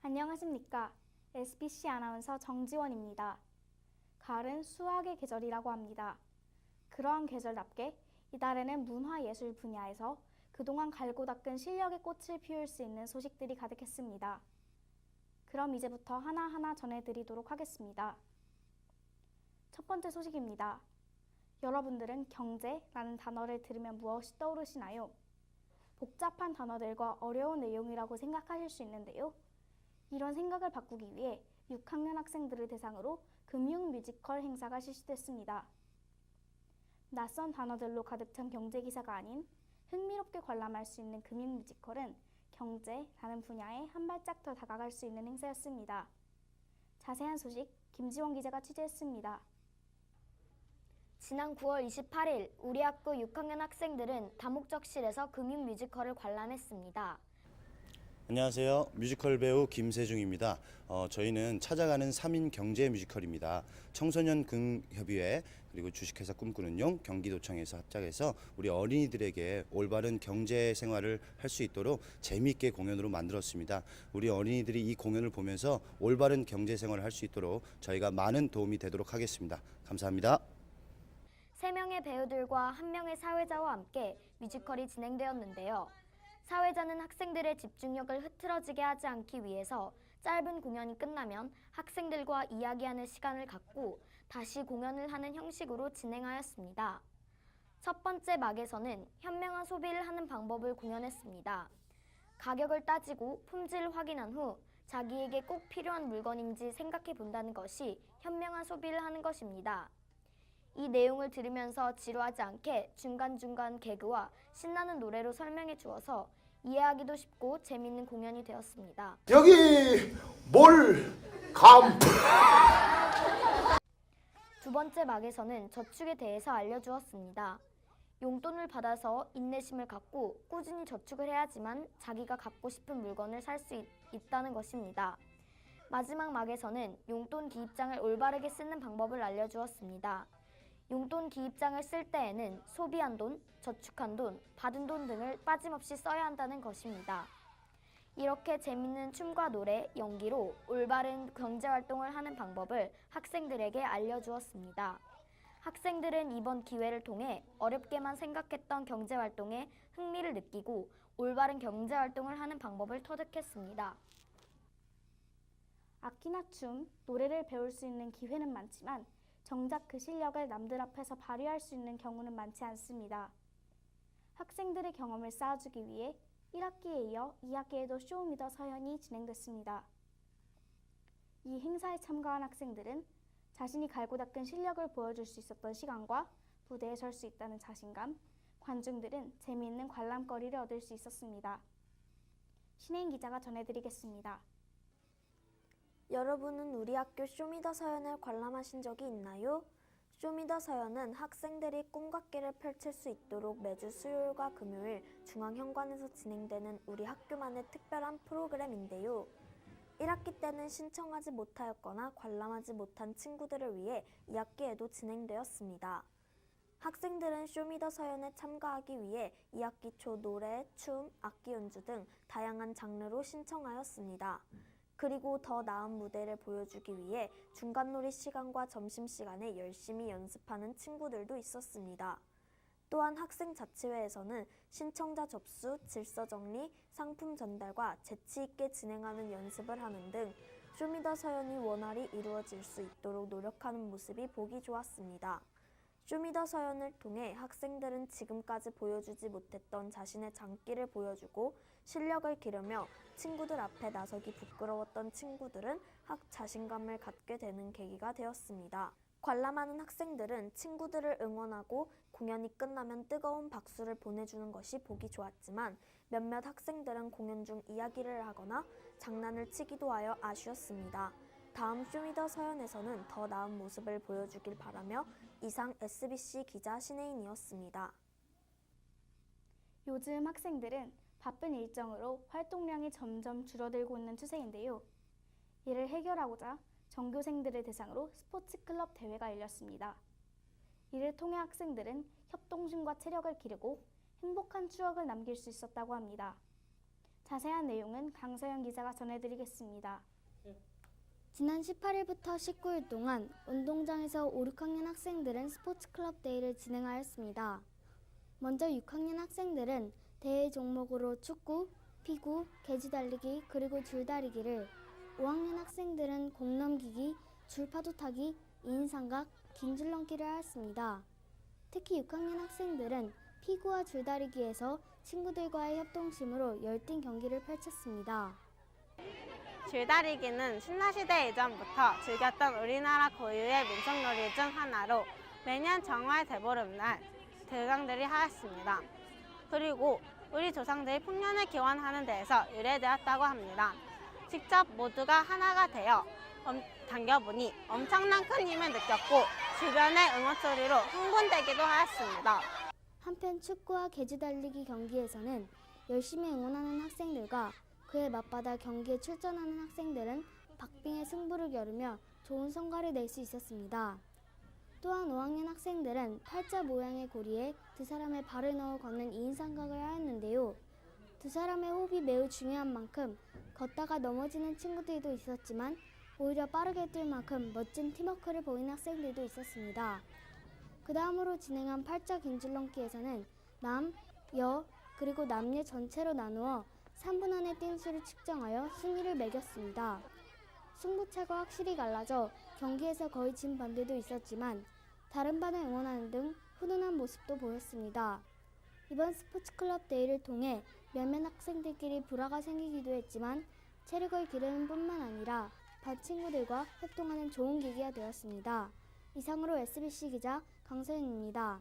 안녕하십니까. SBC 아나운서 정지원입니다. 가을은 수학의 계절이라고 합니다. 그러한 계절답게 이달에는 문화예술 분야에서 그동안 갈고 닦은 실력의 꽃을 피울 수 있는 소식들이 가득했습니다. 그럼 이제부터 하나하나 전해드리도록 하겠습니다. 첫 번째 소식입니다. 여러분들은 경제라는 단어를 들으면 무엇이 떠오르시나요? 복잡한 단어들과 어려운 내용이라고 생각하실 수 있는데요. 이런 생각을 바꾸기 위해 6학년 학생들을 대상으로 금융 뮤지컬 행사가 실시됐습니다. 낯선 단어들로 가득 찬 경제 기사가 아닌 흥미롭게 관람할 수 있는 금융 뮤지컬은 경제라는 분야에 한 발짝 더 다가갈 수 있는 행사였습니다. 자세한 소식 김지원 기자가 취재했습니다. 지난 9월 28일 우리 학교 6학년 학생들은 다목적실에서 금융 뮤지컬을 관람했습니다. 안녕하세요. 뮤지컬 배우 김세중입니다. 저희는 찾아가는 3인 경제 뮤지컬입니다. 청소년 긍협의회 그리고 주식회사 꿈꾸는 용 경기도청에서 합작해서 우리 어린이들에게 올바른 경제 생활을 할 수 있도록 재미있게 공연으로 만들었습니다. 우리 어린이들이 이 공연을 보면서 올바른 경제 생활을 할 수 있도록 저희가 많은 도움이 되도록 하겠습니다. 감사합니다. 3명의 배우들과 1명의 사회자와 함께 뮤지컬이 진행되었는데요. 사회자는 학생들의 집중력을 흐트러지게 하지 않기 위해서 짧은 공연이 끝나면 학생들과 이야기하는 시간을 갖고 다시 공연을 하는 형식으로 진행하였습니다. 첫 번째 막에서는 현명한 소비를 하는 방법을 공연했습니다. 가격을 따지고 품질을 확인한 후 자기에게 꼭 필요한 물건인지 생각해 본다는 것이 현명한 소비를 하는 것입니다. 이 내용을 들으면서 지루하지 않게 중간중간 개그와 신나는 노래로 설명해 주어서 이해하기도 쉽고 재밌는 공연이 되었습니다. 여기 몰감. 두 번째 막에서는 저축에 대해서 알려주었습니다. 용돈을 받아서 인내심을 갖고 꾸준히 저축을 해야지만 자기가 갖고 싶은 물건을 살 수 있다는 것입니다. 마지막 막에서는 용돈 기입장을 올바르게 쓰는 방법을 알려주었습니다. 용돈 기입장을 쓸 때에는 소비한 돈, 저축한 돈, 받은 돈 등을 빠짐없이 써야 한다는 것입니다. 이렇게 재밌는 춤과 노래, 연기로 올바른 경제활동을 하는 방법을 학생들에게 알려주었습니다. 학생들은 이번 기회를 통해 어렵게만 생각했던 경제활동에 흥미를 느끼고 올바른 경제활동을 하는 방법을 터득했습니다. 악기나 춤, 노래를 배울 수 있는 기회는 많지만 정작 그 실력을 남들 앞에서 발휘할 수 있는 경우는 많지 않습니다. 학생들의 경험을 쌓아주기 위해 1학기에 이어 2학기에도 쇼미더 서연이 진행됐습니다. 이 행사에 참가한 학생들은 자신이 갈고 닦은 실력을 보여줄 수 있었던 시간과 무대에 설 수 있다는 자신감, 관중들은 재미있는 관람거리를 얻을 수 있었습니다. 신혜인 기자가 전해드리겠습니다. 여러분은 우리 학교 쇼미더 서연을 관람하신 적이 있나요? 쇼미더 서연은 학생들이 꿈과 깨를 펼칠 수 있도록 매주 수요일과 금요일 중앙현관에서 진행되는 우리 학교만의 특별한 프로그램인데요. 1학기 때는 신청하지 못하였거나 관람하지 못한 친구들을 위해 2학기에도 진행되었습니다. 학생들은 쇼미더 서연에 참가하기 위해 2학기 초 노래, 춤, 악기 연주 등 다양한 장르로 신청하였습니다. 그리고 더 나은 무대를 보여주기 위해 중간놀이 시간과 점심시간에 열심히 연습하는 친구들도 있었습니다. 또한 학생자치회에서는 신청자 접수, 질서 정리, 상품 전달과 재치 있게 진행하는 연습을 하는 등 쇼미더 서연이 원활히 이루어질 수 있도록 노력하는 모습이 보기 좋았습니다. 쇼미더 서연을 통해 학생들은 지금까지 보여주지 못했던 자신의 장기를 보여주고 실력을 기르며 친구들 앞에 나서기 부끄러웠던 친구들은 자신감을 갖게 되는 계기가 되었습니다. 관람하는 학생들은 친구들을 응원하고 공연이 끝나면 뜨거운 박수를 보내주는 것이 보기 좋았지만 몇몇 학생들은 공연 중 이야기를 하거나 장난을 치기도 하여 아쉬웠습니다. 다음 쇼미더 서연에서는 더 나은 모습을 보여주길 바라며 이상 SBC 기자 신혜인이었습니다. 요즘 학생들은 바쁜 일정으로 활동량이 점점 줄어들고 있는 추세인데요. 이를 해결하고자 전교생들을 대상으로 스포츠 클럽 대회가 열렸습니다. 이를 통해 학생들은 협동심과 체력을 기르고 행복한 추억을 남길 수 있었다고 합니다. 자세한 내용은 강서영 기자가 전해드리겠습니다. 지난 18일부터 19일 동안 운동장에서 5, 6학년 학생들은 스포츠클럽 대회를 진행하였습니다. 먼저 6학년 학생들은 대회 종목으로 축구, 피구, 계지달리기 그리고 줄다리기를, 5학년 학생들은 공 넘기기, 줄파도 타기, 2인 삼각, 긴 줄 넘기를 하였습니다. 특히 6학년 학생들은 피구와 줄다리기에서 친구들과의 협동심으로 열띤 경기를 펼쳤습니다. 줄다리기는 신라시대 이전부터 즐겼던 우리나라 고유의 민속놀이 중 하나로 매년 정월 대보름날 대강들이 하였습니다. 그리고 우리 조상들이 풍년을 기원하는 데에서 유래되었다고 합니다. 직접 모두가 하나가 되어 당겨보니 엄청난 큰 힘을 느꼈고 주변의 응원 소리로 흥분되기도 하였습니다. 한편 축구와 계주달리기 경기에서는 열심히 응원하는 학생들과 그에 맞받아 경기에 출전하는 학생들은 박빙의 승부를 겨루며 좋은 성과를 낼 수 있었습니다. 또한 5학년 학생들은 팔자 모양의 고리에 두 사람의 발을 넣어 걷는 2인 삼각을 하였는데요. 두 사람의 호흡이 매우 중요한 만큼 걷다가 넘어지는 친구들도 있었지만 오히려 빠르게 뛸 만큼 멋진 팀워크를 보인 학생들도 있었습니다. 그 다음으로 진행한 팔자 긴줄넘기에서는 남, 여, 그리고 남녀 전체로 나누어 3분 안에 뛴 수를 측정하여 순위를 매겼습니다. 승부차가 확실히 갈라져 경기에서 거의 진 반들도 있었지만 다른 반을 응원하는 등 훈훈한 모습도 보였습니다. 이번 스포츠클럽 대회를 통해 몇몇 학생들끼리 불화가 생기기도 했지만 체력을 기르는 뿐만 아니라 반 친구들과 협동하는 좋은 계기가 되었습니다. 이상으로 SBC 기자 강서연입니다.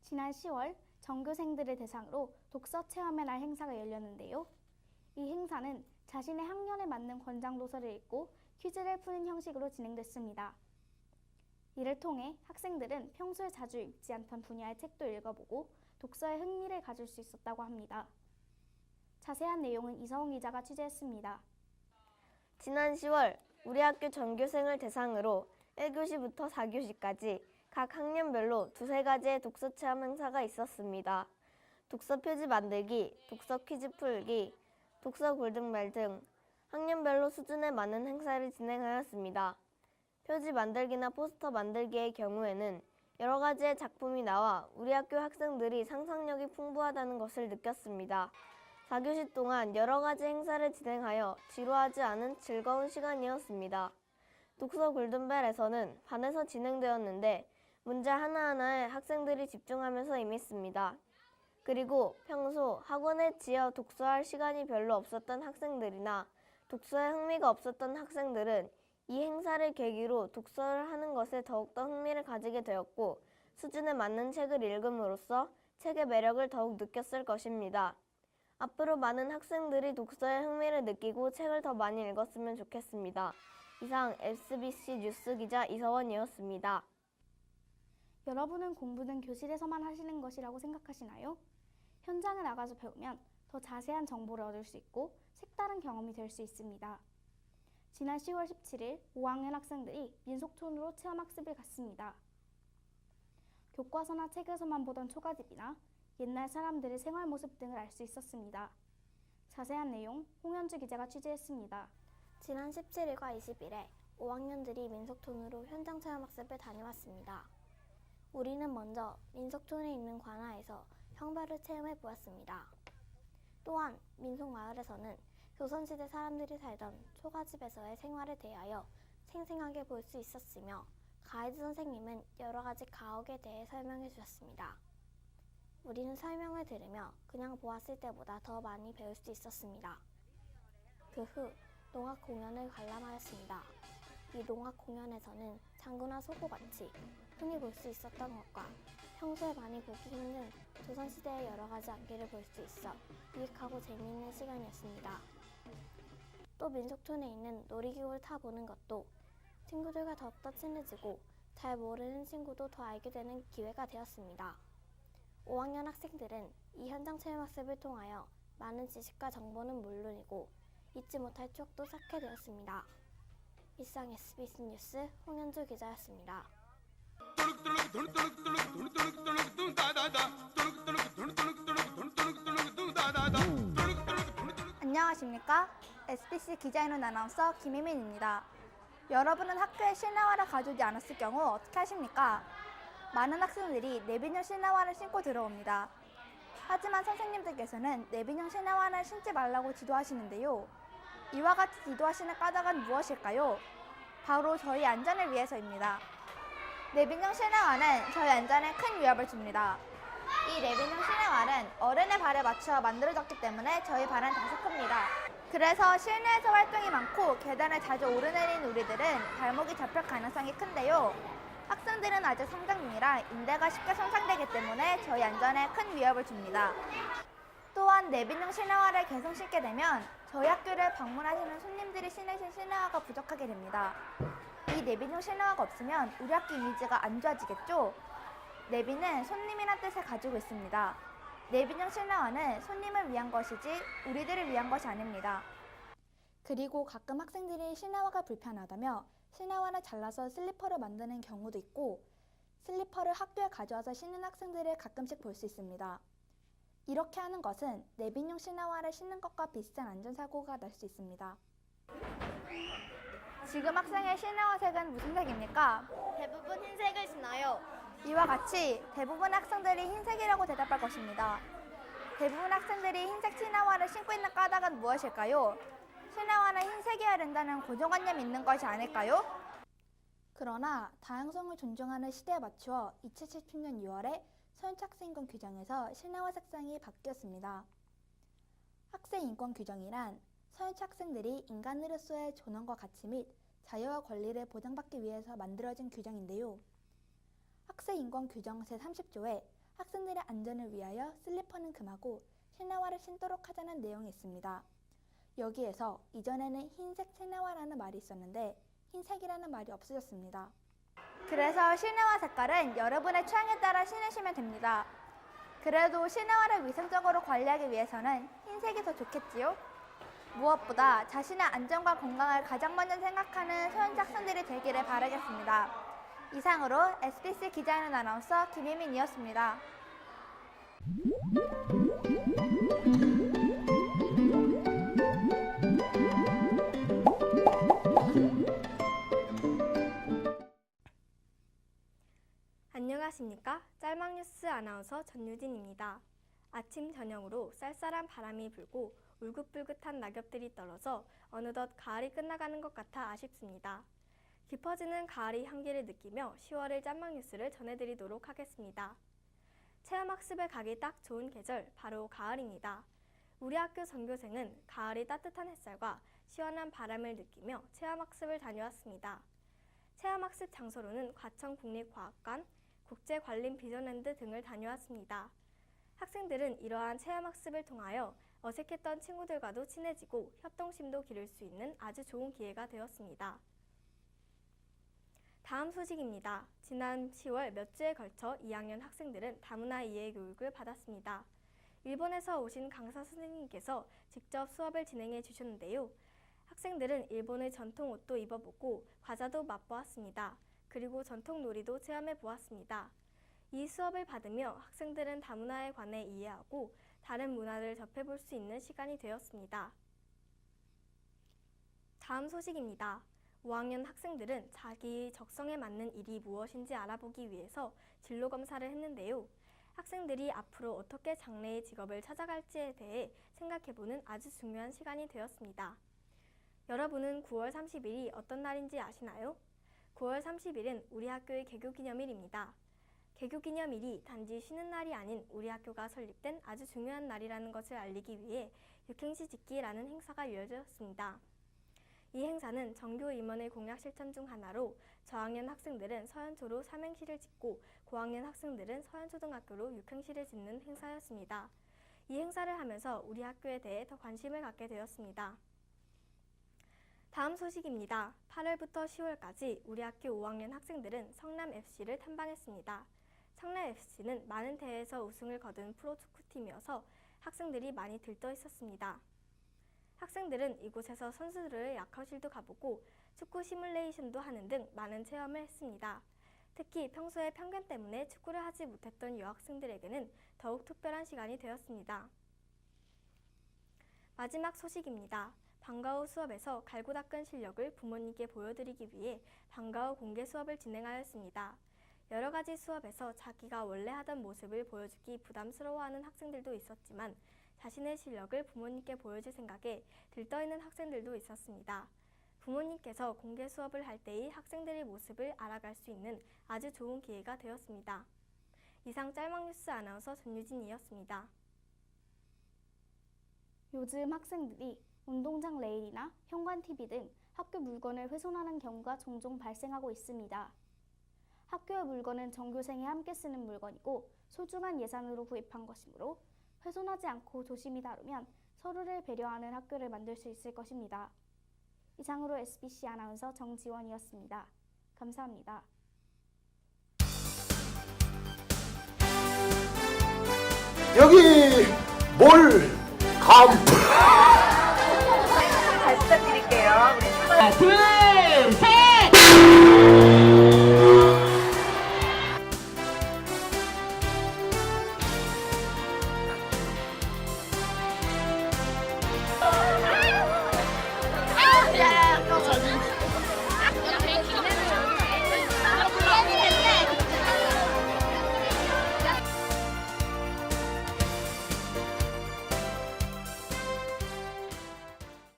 지난 10월 전교생들을 대상으로 독서 체험의 날 행사가 열렸는데요. 이 행사는 자신의 학년에 맞는 권장 도서를 읽고 퀴즈를 푸는 형식으로 진행됐습니다. 이를 통해 학생들은 평소에 자주 읽지 않던 분야의 책도 읽어보고 독서에 흥미를 가질 수 있었다고 합니다. 자세한 내용은 이서훈 기자가 취재했습니다. 지난 10월 우리 학교 전교생을 대상으로 1교시부터 4교시까지 각 학년별로 두세 가지의 독서 체험 행사가 있었습니다. 독서 표지 만들기, 독서 퀴즈 풀기, 독서 골든벨 등 학년별로 수준에 맞는 행사를 진행하였습니다. 표지 만들기나 포스터 만들기의 경우에는 여러 가지의 작품이 나와 우리 학교 학생들이 상상력이 풍부하다는 것을 느꼈습니다. 4교시 동안 여러 가지 행사를 진행하여 지루하지 않은 즐거운 시간이었습니다. 독서 골든벨에서는 반에서 진행되었는데 문제 하나하나에 학생들이 집중하면서 임했습니다. 그리고 평소 학원에 지어 독서할 시간이 별로 없었던 학생들이나 독서에 흥미가 없었던 학생들은 이 행사를 계기로 독서를 하는 것에 더욱더 흥미를 가지게 되었고 수준에 맞는 책을 읽음으로써 책의 매력을 더욱 느꼈을 것입니다. 앞으로 많은 학생들이 독서에 흥미를 느끼고 책을 더 많이 읽었으면 좋겠습니다. 이상 SBC 뉴스 기자 이서원이었습니다. 여러분은 공부는 교실에서만 하시는 것이라고 생각하시나요? 현장에 나가서 배우면 더 자세한 정보를 얻을 수 있고 색다른 경험이 될 수 있습니다. 지난 10월 17일 5학년 학생들이 민속촌으로 체험학습을 갔습니다. 교과서나 책에서만 보던 초가집이나 옛날 사람들의 생활 모습 등을 알 수 있었습니다. 자세한 내용 홍현주 기자가 취재했습니다. 지난 17일과 20일에 5학년들이 민속촌으로 현장 체험학습을 다녀왔습니다. 우리는 먼저 민속촌에 있는 관아에서 형벌을 체험해 보았습니다. 또한 민속마을에서는 조선시대 사람들이 살던 초가집에서의 생활에 대하여 생생하게 볼 수 있었으며 가이드 선생님은 여러 가지 가옥에 대해 설명해 주셨습니다. 우리는 설명을 들으며 그냥 보았을 때보다 더 많이 배울 수 있었습니다. 그 후 농악 공연을 관람하였습니다. 이 농악 공연에서는 장구나 소고같이 흔히 볼 수 있었던 것과 평소에 많이 보기 힘든 조선시대의 여러 가지 악기를 볼 수 있어 유익하고 재미있는 시간이었습니다. 또 민속촌에 있는 놀이기구를 타보는 것도 친구들과 더욱더 친해지고 잘 모르는 친구도 더 알게 되는 기회가 되었습니다. 5학년 학생들은 이 현장 체험학습을 통하여 많은 지식과 정보는 물론이고 잊지 못할 추억도 쌓게 되었습니다. 이상 SBC 뉴스 홍현주 기자였습니다. 안녕하십니까? SBC 기자인훈 아나운서 김혜민입니다. 여러분은 학교에 신화화를 가져오지 않았을 경우 어떻게 하십니까? 많은 학생들이 내빈형 신화화를 신고 들어옵니다. 하지만 선생님들께서는 내빈형 신화화를 신지 말라고 지도하시는데요. 이와 같이 지도하시는 까닭은 무엇일까요? 바로 저희 안전을 위해서입니다. 내빈형 신화화는 저희 안전에 큰 위협을 줍니다. 이 내빈형 신화화는 어른의 발에 맞춰 만들어졌기 때문에 저희 발은 다소 큽니다. 그래서 실내에서 활동이 많고 계단을 자주 오르내린 우리들은 발목이 접힐 가능성이 큰데요. 학생들은 아직 성장 중이라 인대가 쉽게 손상되기 때문에 저희 안전에 큰 위협을 줍니다. 또한 내빈형 신화화를 계속 신게 되면 저희 학교를 방문하시는 손님들이 신으신 신화화가 부족하게 됩니다. 이 내빈형 신화화가 없으면 우리 학교 이미지가 안 좋아지겠죠? 내빈은 손님이란 뜻을 가지고 있습니다. 내빈형 신화화는 손님을 위한 것이지 우리들을 위한 것이 아닙니다. 그리고 가끔 학생들이 신화화가 불편하다며 신화화를 잘라서 슬리퍼를 만드는 경우도 있고 슬리퍼를 학교에 가져와서 신는 학생들을 가끔씩 볼 수 있습니다. 이렇게 하는 것은 내빈형 신화화를 신는 것과 비슷한 안전사고가 날 수 있습니다. 지금 학생의 신화화 색은 무슨 색입니까? 대부분 흰색을 신어요. 이와 같이 대부분 학생들이 흰색이라고 대답할 것입니다. 대부분 학생들이 흰색 신화화를 신고 있는 까닭은 무엇일까요? 신화화는 흰색이어야 된다는 고정관념이 있는 것이 아닐까요? 그러나 다양성을 존중하는 시대에 맞추어 2017년 6월에 서현학생인권 규정에서 신화화 색상이 바뀌었습니다. 학생인권 규정이란 서현학생들이 인간으로서의 존엄과 가치 및 자유와 권리를 보장받기 위해서 만들어진 규정인데요. 학생인권 규정 제30조에 학생들의 안전을 위하여 슬리퍼는 금하고 신화화를 신도록 하자는 내용이 있습니다. 여기에서 이전에는 흰색 신화화라는 말이 있었는데 흰색이라는 말이 없어졌습니다. 그래서 신화화 색깔은 여러분의 취향에 따라 신으시면 됩니다. 그래도 신화화를 위생적으로 관리하기 위해서는 흰색이 더 좋겠지요? 무엇보다 자신의 안전과 건강을 가장 먼저 생각하는 서현지 학생들이 되기를 바라겠습니다. 이상으로 SBC 기자인훈 아나운서 김혜민이었습니다. 안녕하십니까? 짤막뉴스 아나운서 전유진입니다. 아침 저녁으로 쌀쌀한 바람이 불고 울긋불긋한 낙엽들이 떨어져 어느덧 가을이 끝나가는 것 같아 아쉽습니다. 깊어지는 가을의 향기를 느끼며 10월의 짤막뉴스를 전해드리도록 하겠습니다. 체험학습에 가기 딱 좋은 계절, 바로 가을입니다. 우리 학교 전교생은 가을의 따뜻한 햇살과 시원한 바람을 느끼며 체험학습을 다녀왔습니다. 체험학습 장소로는 과천국립과학관, 국제관림비전랜드 등을 다녀왔습니다. 학생들은 이러한 체험학습을 통하여 어색했던 친구들과도 친해지고 협동심도 기를 수 있는 아주 좋은 기회가 되었습니다. 다음 소식입니다. 지난 10월 몇 주에 걸쳐 2학년 학생들은 다문화 이해 교육을 받았습니다. 일본에서 오신 강사 선생님께서 직접 수업을 진행해 주셨는데요. 학생들은 일본의 전통 옷도 입어보고 과자도 맛보았습니다. 그리고 전통 놀이도 체험해 보았습니다. 이 수업을 받으며 학생들은 다문화에 관해 이해하고 다른 문화를 접해볼 수 있는 시간이 되었습니다. 다음 소식입니다. 5학년 학생들은 자기 적성에 맞는 일이 무엇인지 알아보기 위해서 진로 검사를 했는데요. 학생들이 앞으로 어떻게 장래의 직업을 찾아갈지에 대해 생각해보는 아주 중요한 시간이 되었습니다. 여러분은 9월 30일이 어떤 날인지 아시나요? 9월 30일은 우리 학교의 개교기념일입니다. 개교기념일이 단지 쉬는 날이 아닌 우리 학교가 설립된 아주 중요한 날이라는 것을 알리기 위해 육행시 짓기라는 행사가 이어졌습니다. 이 행사는 전교 임원의 공약 실천 중 하나로 저학년 학생들은 서현초로 삼행시를 짓고 고학년 학생들은 서현초등학교로 육행시를 짓는 행사였습니다. 이 행사를 하면서 우리 학교에 대해 더 관심을 갖게 되었습니다. 다음 소식입니다. 8월부터 10월까지 우리 학교 5학년 학생들은 성남FC를 탐방했습니다. 성남FC는 많은 대회에서 우승을 거둔 프로축구팀이어서 학생들이 많이 들떠 있었습니다. 학생들은 이곳에서 선수들의 약화실도 가보고 축구 시뮬레이션도 하는 등 많은 체험을 했습니다. 특히 평소에 편견 때문에 축구를 하지 못했던 여학생들에게는 더욱 특별한 시간이 되었습니다. 마지막 소식입니다. 방과 후 수업에서 갈고 닦은 실력을 부모님께 보여드리기 위해 방과 후 공개 수업을 진행하였습니다. 여러 가지 수업에서 자기가 원래 하던 모습을 보여주기 부담스러워하는 학생들도 있었지만 자신의 실력을 부모님께 보여줄 생각에 들떠있는 학생들도 있었습니다. 부모님께서 공개 수업을 할 때의 학생들의 모습을 알아갈 수 있는 아주 좋은 기회가 되었습니다. 이상 짤막뉴스 아나운서 전유진이었습니다. 요즘 학생들이 운동장 레일이나 현관 TV 등 학교 물건을 훼손하는 경우가 종종 발생하고 있습니다. 학교의 물건은 전교생이 함께 쓰는 물건이고 소중한 예산으로 구입한 것이므로 훼손하지 않고 조심히 다루면 서로를 배려하는 학교를 만들 수 있을 것입니다. 이상으로 SBC 아나운서 정지원이었습니다. 감사합니다. 여기 뭘 감프 잘 부탁드릴게요. 우리 둘, 셋!